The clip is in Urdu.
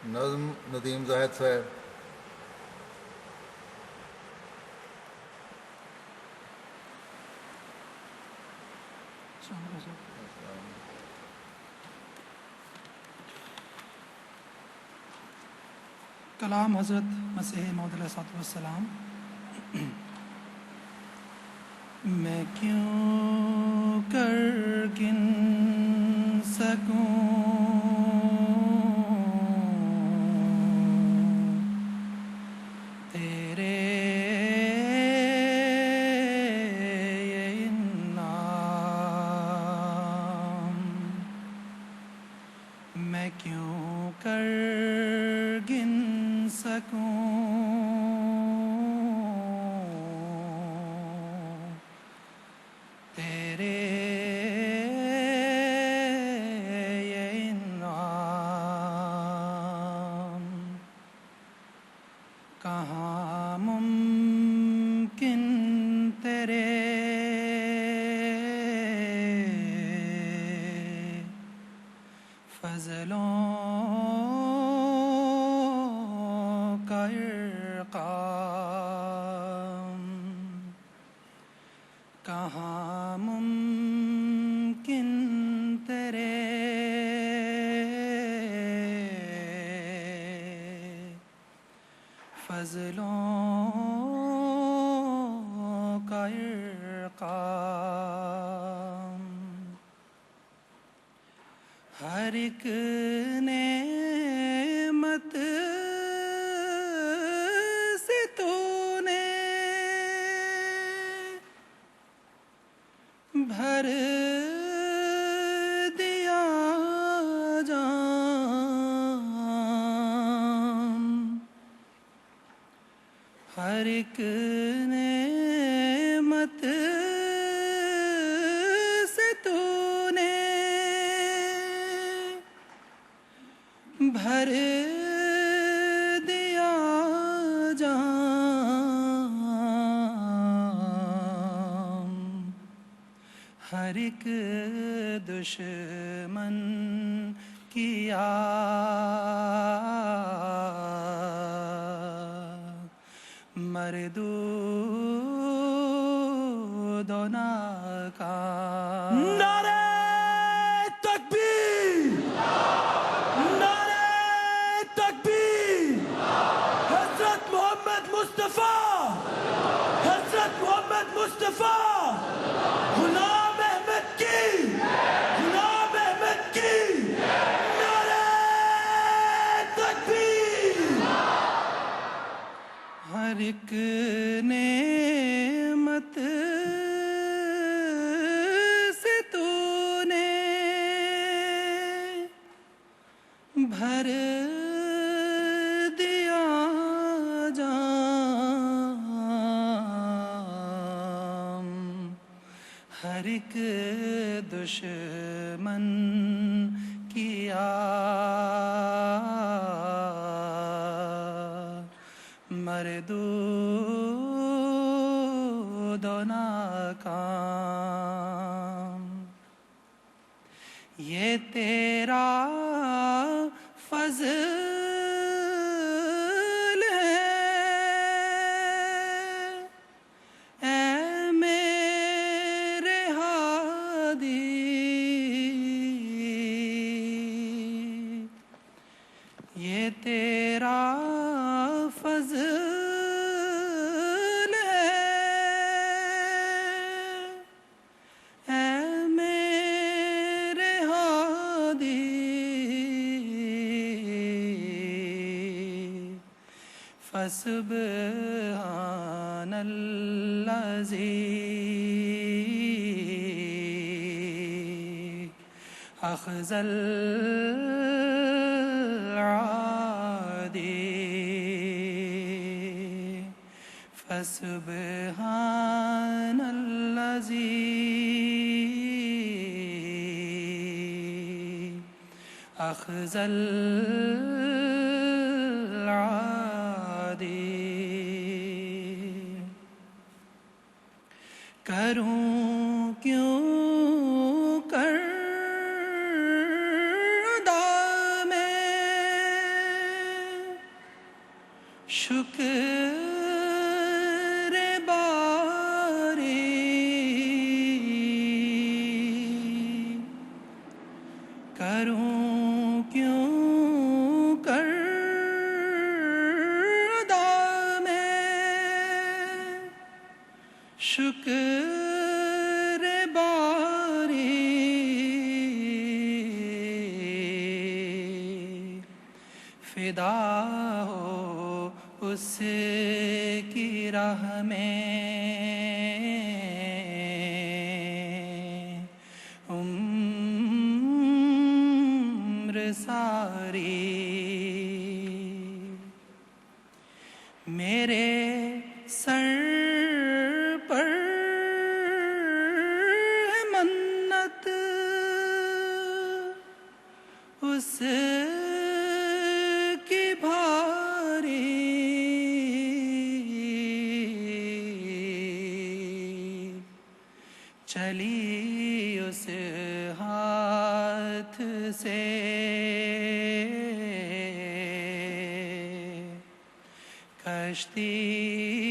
نظم ندیم زاہد صاحب. کلام حضرت مسیح موعود علیہ السلام. میں کیوں کر گن سکوں تیرے یہ انعام، میں کیوں کر گن سکوں تیرے یہ انعام. کہاں ممکن تیرے فضلوں کا ارقام، کہاں ممکن تیرے فضلوں کا ارقام. ہر ایک نعمت سے تو نے بھر دیا جام. ہر ایک نعمت سے تو نے بھر دیا جام. ہر ایک دشمن کیا مردود و ناکام. نعرہ تکبیر، نعرہ تکبیر. حضرت محمد مصطفیٰ، حضرت محمد مصطفیٰ، غلام احمد کی، غلام احمد کی. نعرہ تکبیر. ہر ایک نعمت سے تو نے بھر دیا جام. ہر ایک دشمن کیا مردود و ناکام. یہ تیرا فضل ہے اے میرے ہادی، یہ تیرا فضل ہے اے میرے ہادی. فسبحان الذی اخذ العادی. فسبحان الذی اخذ العادی. کروں کیوں کر ادا میں شکر باری کروں کیوں کر ادا میں شکر باری فدا ہو اس کی راہ میں عمر ساری میرے سر پر ہے منت اس کی بھاری چلی اس ہاتھ سے کشتی